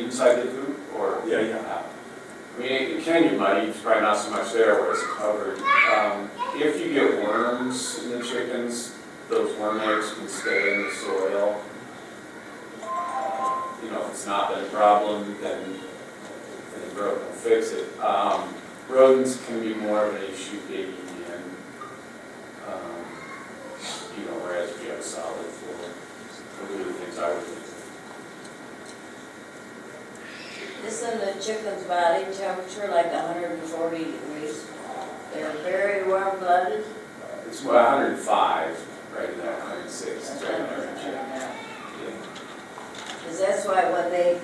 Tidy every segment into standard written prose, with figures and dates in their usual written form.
inside the coop, or? Yeah. I mean, it can get muddy, it's probably not so much there where it's covered. If you get worms in the chickens, those worm eggs can stay in the soil. You know, if it's not been a problem, then the grower will fix it. Rodents can be more of an issue digging in, you know, whereas if you have a solid floor, those are the things I would think. Isn't the chicken's body temperature like 140 degrees? They're very warm-blooded. It's 105, right in that 106, it's right in there. Because that's why when they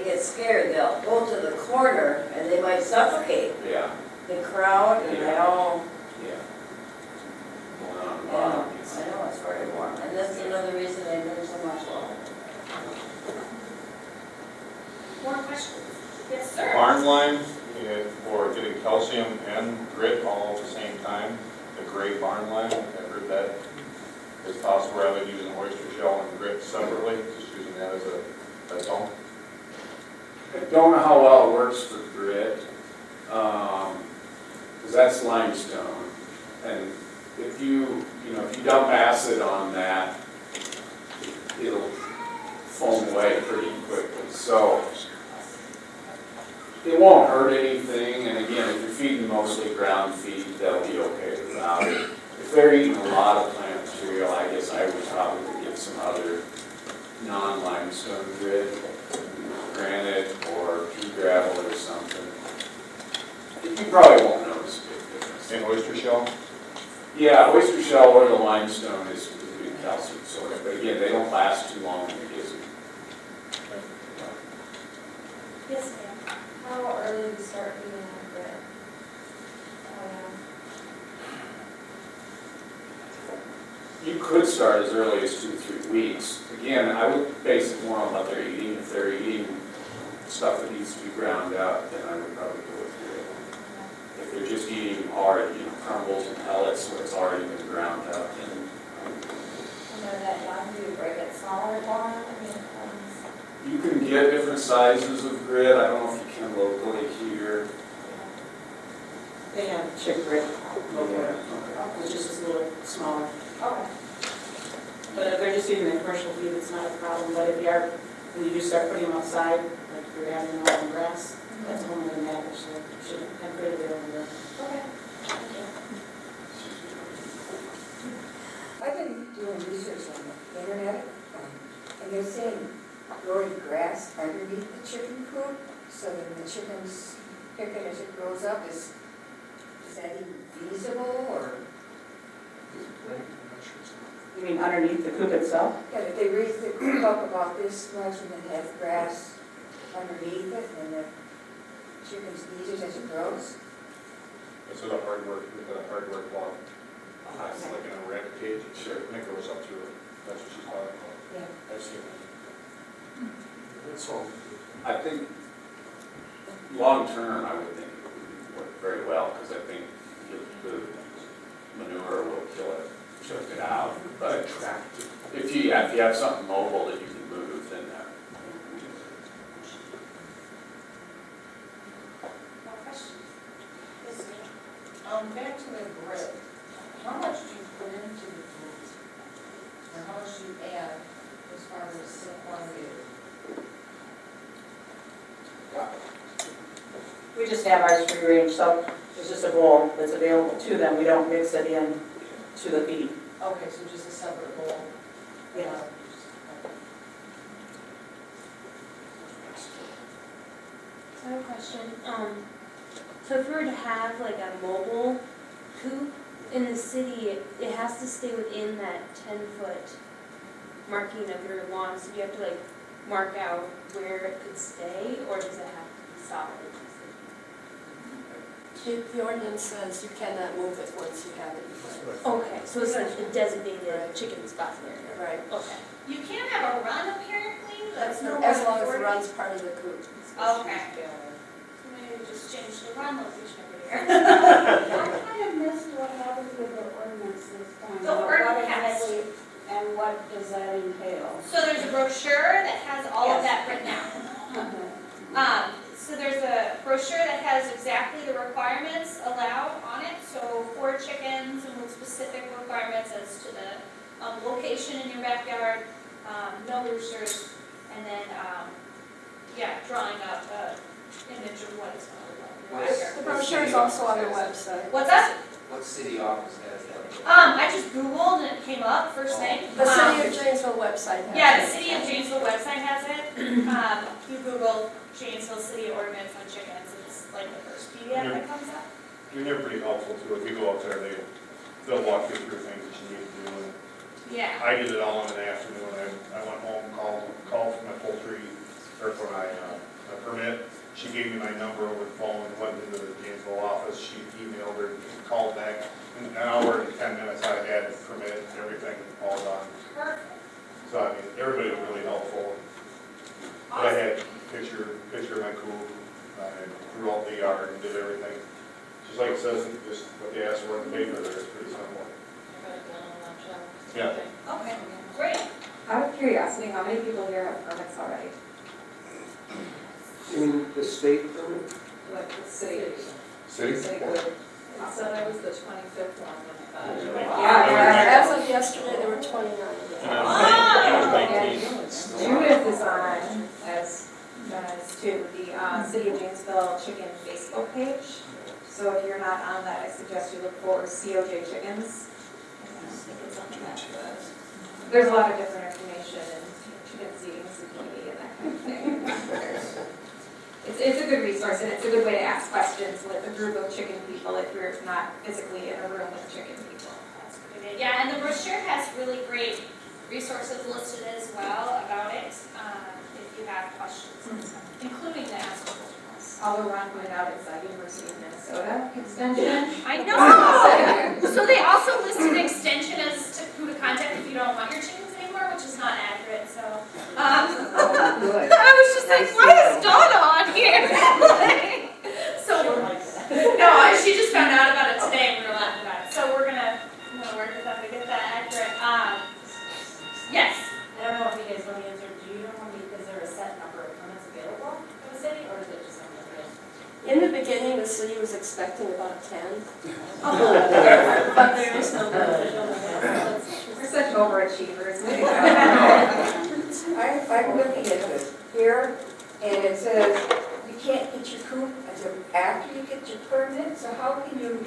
get scared, they'll go to the corner and they might suffocate Yeah, the crowd and they all, yeah. Going on and yeah, on. I know it's very warm. And that's another reason they drink so much water. More questions? Yes, sir. Barn line for getting calcium and grit all at the same time, the gray barn line, I've heard that is possible rather than using oyster shell and grit separately, just using that as a dome. I don't know how well it works for grit, because that's limestone, and if you dump acid on that, it'll foam away pretty quickly. So it won't hurt anything, and again, if you're feeding mostly ground feed, they'll be okay without it. If they're eating a lot of plant material, I guess I would probably get some other non-limestone grit, granite or pea gravel or something. You probably won't notice a big difference. And oyster shell? Yeah, oyster shell or the limestone is good calcium source, but again, they don't last too long in the gizzard. Yes, ma'am. How early do you start feeding on grit? You could start as early as 2 to 3 weeks. Again, I would base it more on what they're eating. If they're eating stuff that needs to be ground up, then I would probably go with grit. If they're just eating hard, crumbles and pellets where it's already been ground up, then And then that young, do you break it smaller barn? you can get different sizes of grit. I don't know if you can locally here. They have chick grit locally, Okay. which is just a little smaller. Okay. But if they're just using the commercial feed, it's not a problem. But if you are, when you do start putting them outside, like if you're having them all in grass, that's only an average, so you should have grit available. Okay. Thank you. I've been doing research on the internet, and they're saying growing grass underneath the chicken coop, so that the chickens pick it as it grows up. Is that even feasible, or? You mean underneath the coop itself? Yeah, if they raise the coop up about this much and then have grass underneath it, and the chickens eat it as it grows? It's a hard work log. It's like in a rabbit cage, Sure. and it goes up to it. That's what she's talking about. Yeah. I've seen it. So I think long-term, I would think it would work very well, because I think the manure will kill it, choke it out. But if you have something mobile that you can move, then that. More questions? Yes, ma'am. Back to the grit, how much do you put into the food? And how much do you add as far as the quantity? We just have ours free range, so it's just a bowl that's available to them. We don't mix it in to the feed. Okay, so just a separate bowl? Yeah. I have a question. So if we were to have like a mobile coop in the city, it has to stay within that 10-foot marking of your lawn. So do you have to like mark out where it could stay, or does it have to be solid? The ordinance says you cannot move it once you have it in place. Okay, so it's like a designated chicken spot there. Right. Okay. You can have a run apparently, That's no as long as the 40. run's part of the coop. Okay. Maybe just change the run location over here. I kind of missed what happened with the ordinance this time. The What ordinance. exactly- And what does that entail? So there's a brochure that has all of Yes. that written out. location in your backyard, no roosters, and then, drawing up an image of what it's going to look like in your backyard. The brochure is also on their website. What's that? What city office has that? I just Googled and it came up, first name. The City of Janesville website has Yeah, the it. City of Janesville website has it. You Google Janesville City ordinance on chickens, it's like the first PDF that comes up. And they're pretty helpful too. If you go out there, they'll walk you through things that you need to do. And Yeah. I did it all in an afternoon. I went home, called for my poultry, or for my permit. She gave me my number over the phone, went into the Janesville office, she emailed her, called back. In an hour and 10 minutes, I had the permit, everything all done. Perfect. So I mean, everybody was really helpful. But I had picture of my coop, I drew out the yard and did everything. Just like it says, just what they asked for in the paper there, it's pretty simple. Yeah. Okay, great. Out of curiosity, how many people here have permits already? You mean the state permit? Like the city? City? Code. So that was the 25th one. Yeah, As of yesterday, there were 29. and Judith is on as to the City of Janesville Chicken Facebook page. So if you're not on that, I suggest you look for COJ Chickens. There's a lot of different information and chickens eating zucchini and that kind of thing. It's a good resource and it's a good way to ask questions with a group of chicken people if you're not physically in a room with chicken people. That's a good idea. Yeah, and the brochure has really great resources listed as well about it, if you have questions and stuff, including the Ask a Culture House. Although Ron pointed out it's University of Minnesota extension. I know! So they also listed extension as to who to contact if you don't want your chickens anymore, which is not accurate, so. Good. I was just like, why is Donna on here? So, no, she just found out about it today and we were laughing about it. So we're gonna work with them to get that accurate. Yes. I don't know if you guys want to answer, do you know how many, is there a set number of permits available for the city, or is it just something else? In the beginning, the city was expecting about 10. But there is no official limit. We're such overachievers. I'm looking at this here, and it says you can't get your coop until after you get your permit, so how can you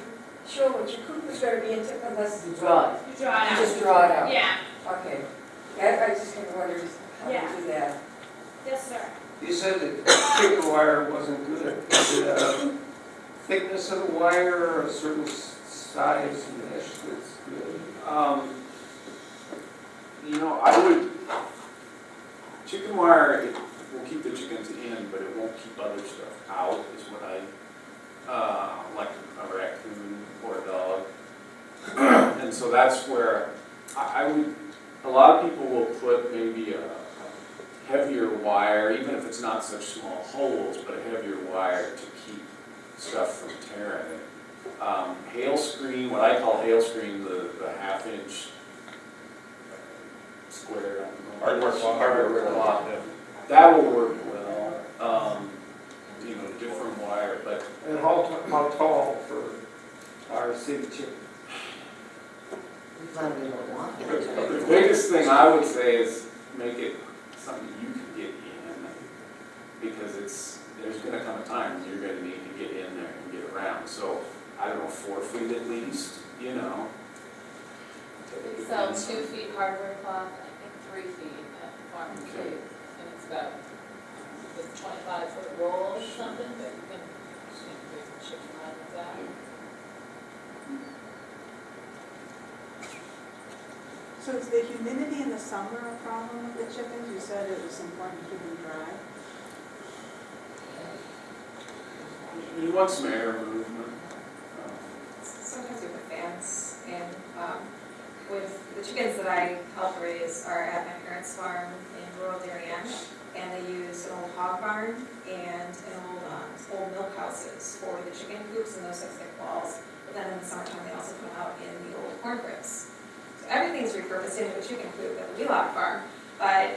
show what your coop is going to be unless you draw it? You draw it You out. just draw it out? Yeah. Okay. I just kind of wondered how to do that. Yes, sir. You said that chicken wire wasn't good. Is it thickness of the wire or a certain size mesh that's good? Chicken wire, it will keep the chickens in, but it won't keep other stuff out, is what like a raccoon or a dog. And so that's where I would, a lot of people will put maybe a heavier wire, even if it's not such small holes, but a heavier wire to keep stuff from tearing it. Hail screen, what I call hail screen, the half-inch square. Hardware cloth. Hardware cloth. That will work well. Different wire, but And how tall for our city chicken? the biggest thing I would say is make it something you can get in, because there's gonna come a time when you're gonna need to get in there and get around. So, I don't know, 4 feet at least, We sell 2 feet hardware cloth, I think 3 feet at the farm too. And it's got this 25-foot roll or something that you can raise the chicken around with that. So is the humidity in the summer a problem with the chickens? You said it was important to keep them dry. You want some air movement. Sometimes we put fans in. With the chickens that I help raise are at my parents' farm in rural Darien, and they use an old hog barn and an old milk houses for the chicken coops and those 6 thick walls. But then in the summertime, they also come out in the old corn cribs. So everything's repurposed into a chicken coop at the Wheelock farm. But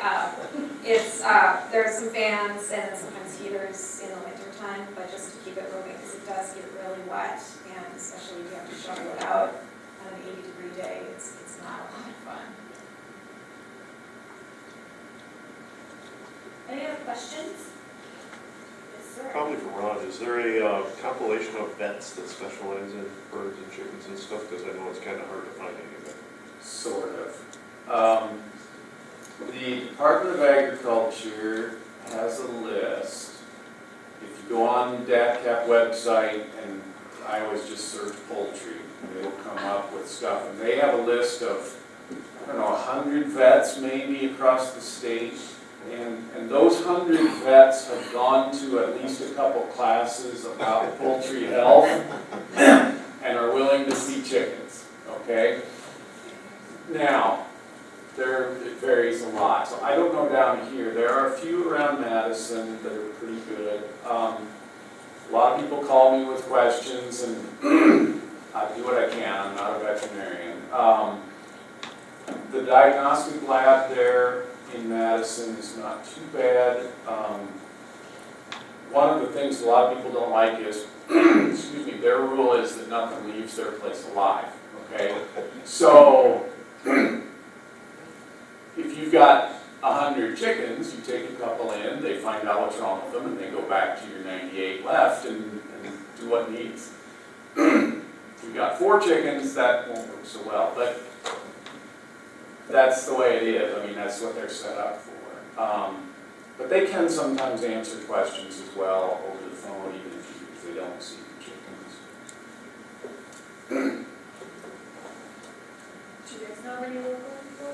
there's some fans and then sometimes heaters in the wintertime, but just to keep it moving because it does get really wet, and especially if you have to shovel it out on an 80-degree day, it's not a lot of fun. Any other questions? Yes, sir. Probably for Ron, is there a compilation of vets that specialize in birds and chickens and stuff? Because I know it's kind of hard to find any of Sort of. The Department of Agriculture has a list. If you go on the DATCAP website, and I always just search poultry, and it'll come up with stuff. And they have a list of, I don't know, 100 vets maybe across the state. And those 100 vets have gone to at least a couple classes about poultry health and are willing to see chickens, okay? Now, it varies a lot. So I don't know down here. There are a few around Madison that are pretty good. A lot of people call me with questions, and I do what I can. I'm not a veterinarian. The diagnostic lab there in Madison is not too bad. One of the things a lot of people don't like is, excuse me, their rule is that nothing leaves their place alive, okay? So, if you've got 100 chickens, you take a couple in, they find out what's wrong with them, and they go back to your 98 left and do what needs. If you've got 4 chickens, that won't work so well, but that's the way it is. I mean, that's what they're set up for. But they can sometimes answer questions as well over the phone, even if they don't see the chickens. Do you guys know any local people,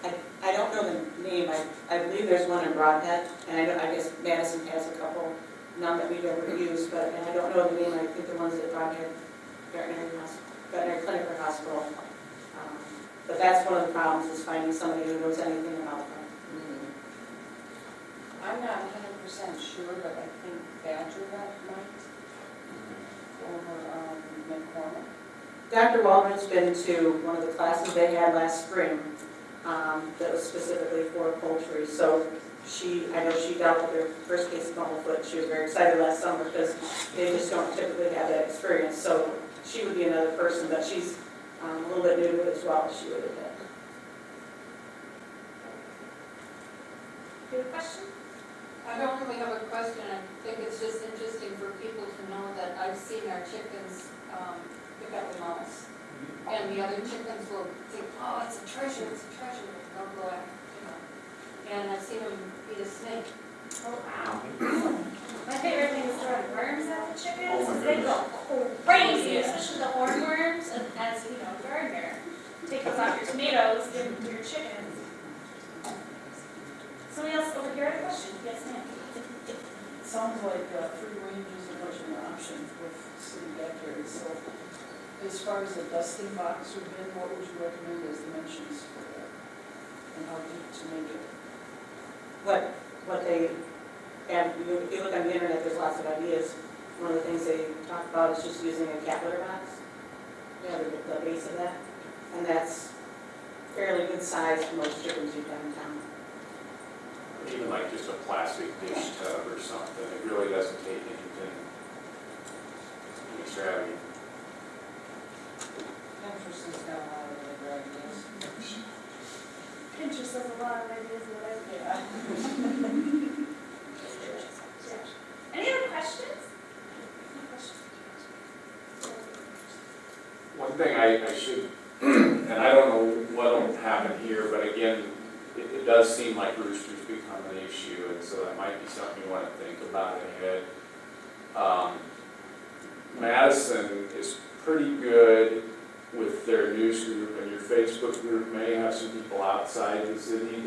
or? I don't know the name, I believe there's one in Broadhead, and I guess Madison has a couple, none that we've ever used, but, and I don't know the name, I think the ones at Broadhead Veterinary Clinic or Hospital. But that's one of the problems, is finding somebody who knows anything about them. I'm not 100% sure, but I think Badger Vet might over McCormick. Dr. Waldron's been to one of the classes they had last spring that was specifically for poultry. So I know she dealt with her first case of bumblefoot. She was very excited last summer because they just don't typically have that experience. So she would be another person, but she's a little bit new to it as well. She would have been. Do you have a question? I don't really have a question. I think it's just interesting for people to know that I've seen our chickens pick up a mouse. And the other chickens will think, oh, it's a treasure, and they'll go after, And I've seen them eat a snake. Oh, wow. My favorite thing is throwing worms at the chickens, Oh, my they go goodness. crazy, especially the hornworms, and as, a gardener. Take those off your tomatoes, give them to your chickens. Somebody else over here had a question? Yes, ma'am. It sounds like free range is a much of an option with city backyards. So as far as a dusting box or bin, what would you recommend as dimensions for that? And how deep to make it? What they, and if you look on the internet, there's lots of ideas. One of the things they talk about is just using a cat litter box, the base of that. And that's fairly good size for most chickens you've got in town. Even like just a plastic dish tub or something. It really doesn't take anything extravagant. Pinterest has got a lot of other ideas. Pinterest has a lot of ideas in what I Yeah. Any other questions? One thing I should, and I don't know what'll happen here, but again, it does seem like roosters become an issue, and so that might be something you want to think about ahead. Madison is pretty good with their news group, and your Facebook group may have some people outside the city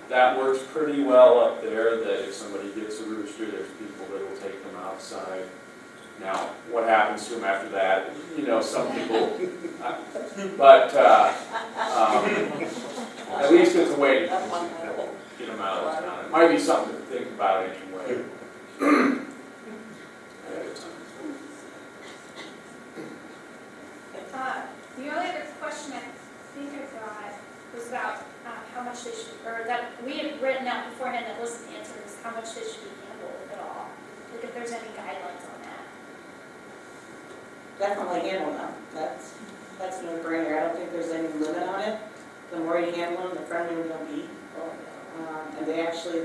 that works pretty well up there, that if somebody gets a rooster, there's people that will take them outside. Now, what happens to them after that, some people, but at least it's a way to get them out of town. It might be something to think about anyway. The only other question I think I got was about how much they should, or that we had written out beforehand that wasn't answered, is how much they should be handled at all. Like if there's any guidelines on that. Definitely handle them. That's no brainer. I don't think there's any limit on it. The more you handle them, the friendlier they'll be. And they actually,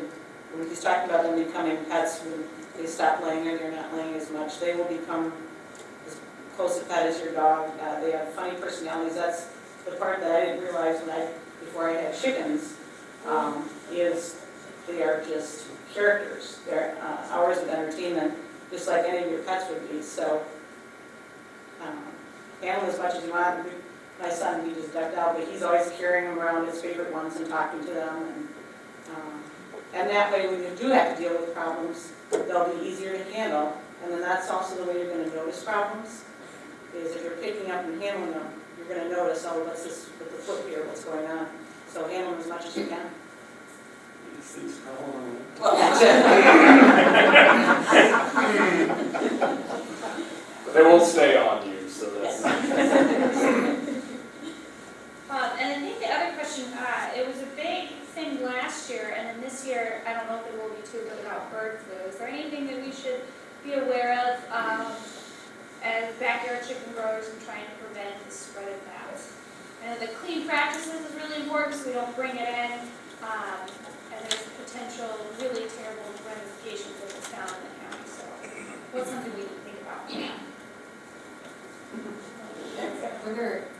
when he's talking about them becoming pets, when they stop laying and you're not laying as much, they will become as close a pet as your dog. They have funny personalities. That's the part that I didn't realize before I had chickens, is they are just characters. They're hours of entertainment, just like any of your pets would be. So, handle as much as you want. My son, he just ducked out, but he's always carrying them around, his favorite ones, and talking to them. And that way, when you do have to deal with problems, they'll be easier to handle. And then that's also the way you're going to notice problems, is if you're picking up and handling them, you're going to notice, oh, what's this with the foot here, what's going on? So handle them as much as you can. These things crawl on. Well, that's it. But they won't stay on you, so that's. And I think the other question, it was a big thing last year, and then this year, I don't know if it will be too, but about bird flu. Is there anything that we should be aware of as backyard chicken growers and trying to prevent the spread of that? And the clean practices is really important, so we don't bring it in, and there's potential really terrible ramifications if it's found in the county. So, what's something we can think about?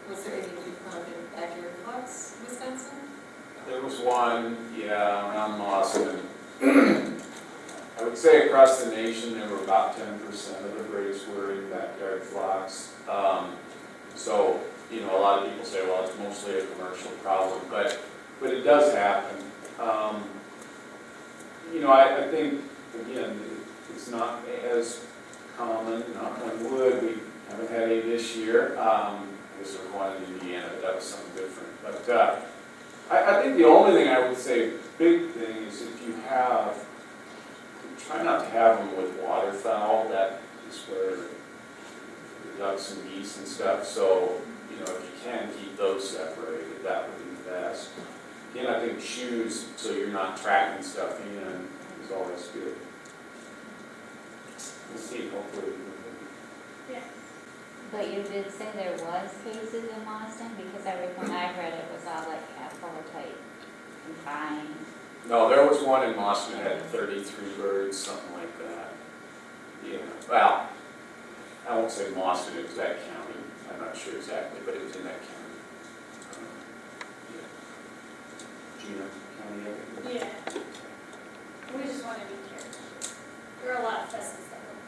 Was there any you found in backyard floods, Wisconsin? There was one, yeah, around Boston. I would say across the nation, there were about 10% of the birds were in backyard flocks. So, you know, a lot of people say, well, it's mostly a commercial problem, but it does happen. You know, I think, again, it's not as common, knock on wood, we haven't had any this year. I guess there was one in Indiana, but that was something different. But I think the only thing I would say, big thing, is if you have, try not to have them with waterfowl. That is where the ducks and geese and stuff. So, you know, if you can keep those separated, that would be the best. Again, I think shoes, so you're not tracking stuff in, is always good. We'll see, hopefully. Yeah. But you did say there was cases in Boston, because when I read it was all like type confined. No, there was one in Boston that had 33 birds, something like that. Yeah, well, I won't say Boston, it was that county. I'm not sure exactly, but it was in that county. Yeah. Gina County, I think. Yeah. We just want to be careful. There are a lot of pheasants that will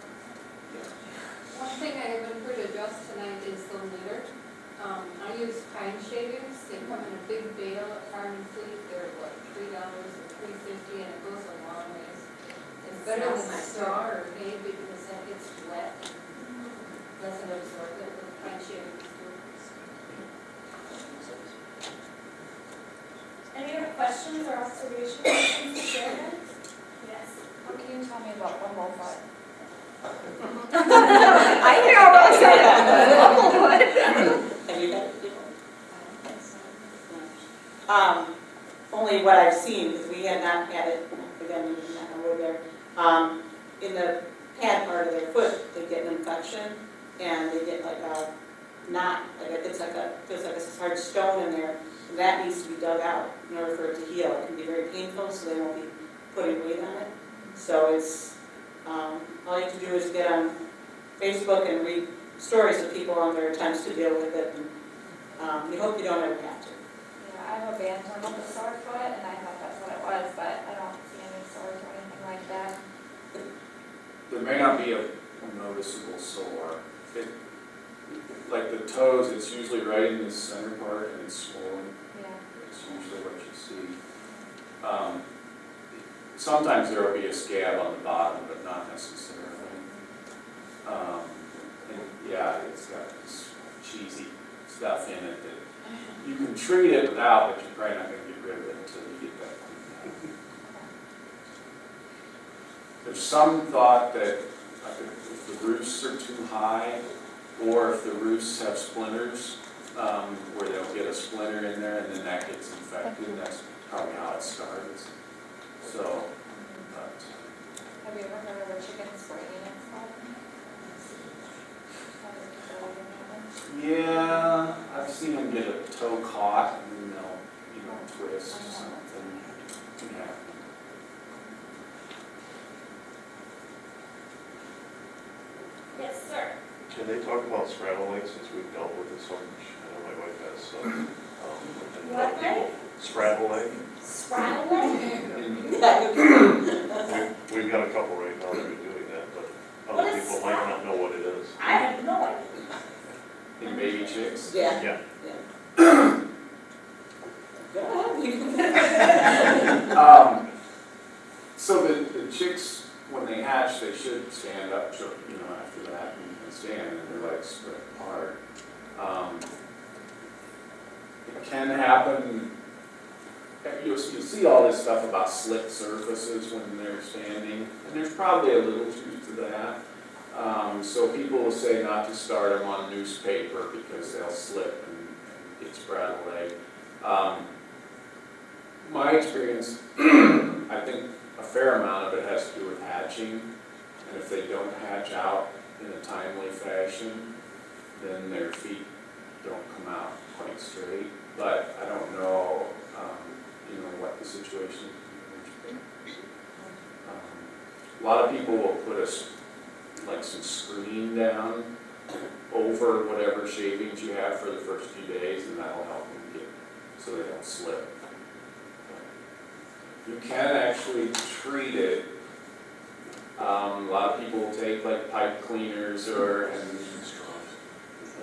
come. One thing I haven't heard addressed tonight is the litter. I use pine shavings. They come in a big bale at Farm and Fleet. They're what, $3 or $3.50, and it goes a long ways. It's better than straw or hay because that gets wet. Doesn't absorb it with pine shavings. Any other questions or observations to share? Yes. What can you tell me about bumblefoot? I know what Have you got it? Only what I've seen, because we had not had it, again, not gonna go there. In the pad part of their foot, they get an infection, and they get like a knot, feels like a hard stone in there. And that needs to be dug out in order for it to heal. It can be very painful, so they won't be putting weight on it. So it's, all you have to do is get on Facebook and read stories of people on their attempts to deal with it. And we hope you don't ever have to. Yeah, I have a bantam with a sore foot, and I thought that's what it was, but I don't see any sores or anything like that. There may not be a noticeable sore. Like the toes, it's usually right in the center part and it's swollen. Yeah. It's usually what you see. Sometimes there will be a scab on the bottom, but not necessarily. And yeah, it's got this cheesy stuff in it that you can treat it without, but you're probably not going to get rid of it until you get that cleaned out. There's some thought that if the roofs are too high, or if the roofs have splinters, where they'll get a splinter in there and then that gets infected, that's probably how it starts. So, but. Have you ever heard of a chicken spraying itself? Yeah, I've seen them get a toe caught and then they'll, twist or something. can happen. Yes, sir. Can they talk about straddle legs since we've dealt with it so much? I know my wife has some, and a lot of people, straddle leg. We've got a couple right now that are doing that, but What other is people might not know what it is. I have no idea. In baby chicks? Yeah. Yeah. So the chicks, when they hatch, they should stand up, after that and stand and their legs spread apart. It can happen, you'll see all this stuff about slick surfaces when they're standing, and there's probably a little truth to that. So people will say not to start them on newspaper because they'll slip and get spread leg. My experience, I think a fair amount of it has to do with hatching, and if they don't hatch out in a timely fashion, then their feet don't come out quite straight. But I don't know, what the situation is. A lot of people will put some screen down over whatever shavings you have for the first few days, and that'll help them get so they don't slip. You can actually treat it. A lot of people will take like pipe cleaners and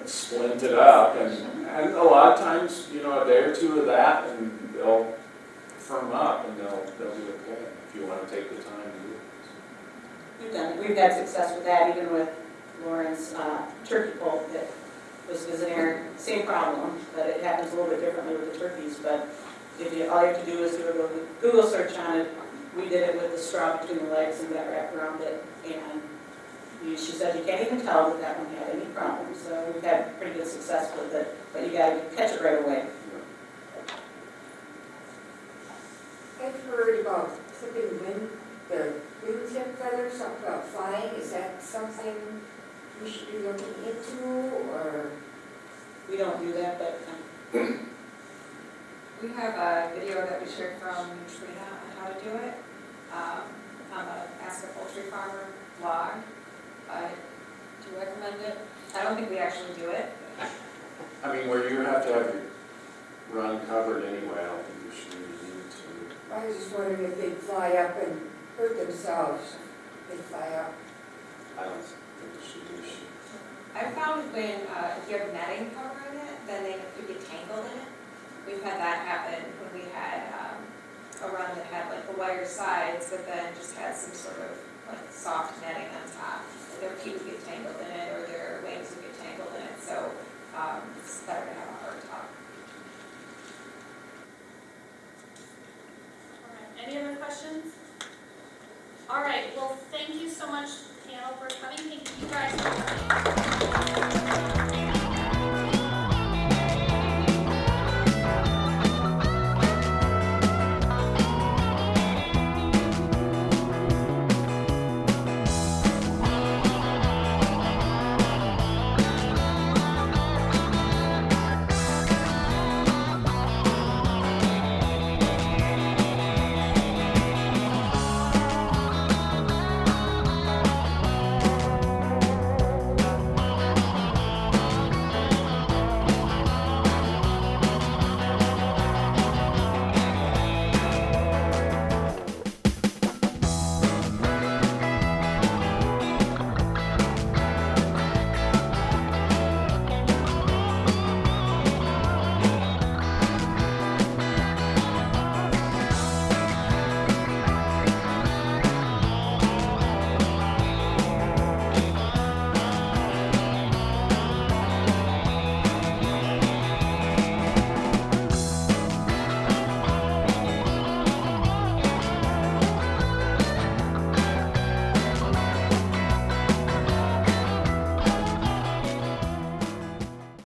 splint it up, and a lot of times, a day or two of that, and they'll firm up and they'll be okay if you want to take the time to do it. We've had success with that, even with Lauren's turkey poult that was visiting her. Same problem, but it happens a little bit differently with the turkeys. But all you have to do is do a Google search on it. We did it with the straw between the legs and got wrapped around it. And she said you can't even tell that one had any problems. So we've had pretty good success with it, but you got to catch it right away. I've heard about clipping the wingtip feathers, something about flying. Is that something we should be looking into, or? We don't do that, but We have a video that we shared from Trina on how to do it, on the Ask a Poultry Farmer blog. Do you recommend it? I don't think we actually do it. I mean, where you have to have your run covered anyway, I don't think you should really need to. I was just wondering if they'd fly up and hurt themselves. They fly up. I don't think you should do shit. I found when, if you have netting covering it, then they could get tangled in it. We've had that happen when we had a run that had like the wire sides, but then just had some sort of like soft netting on top. Their feet would get tangled in it, or their wings would get tangled in it, so it's better to have a hard top. All right, any other questions? All right, well, thank you so much, panel, for coming. Thank you guys for coming.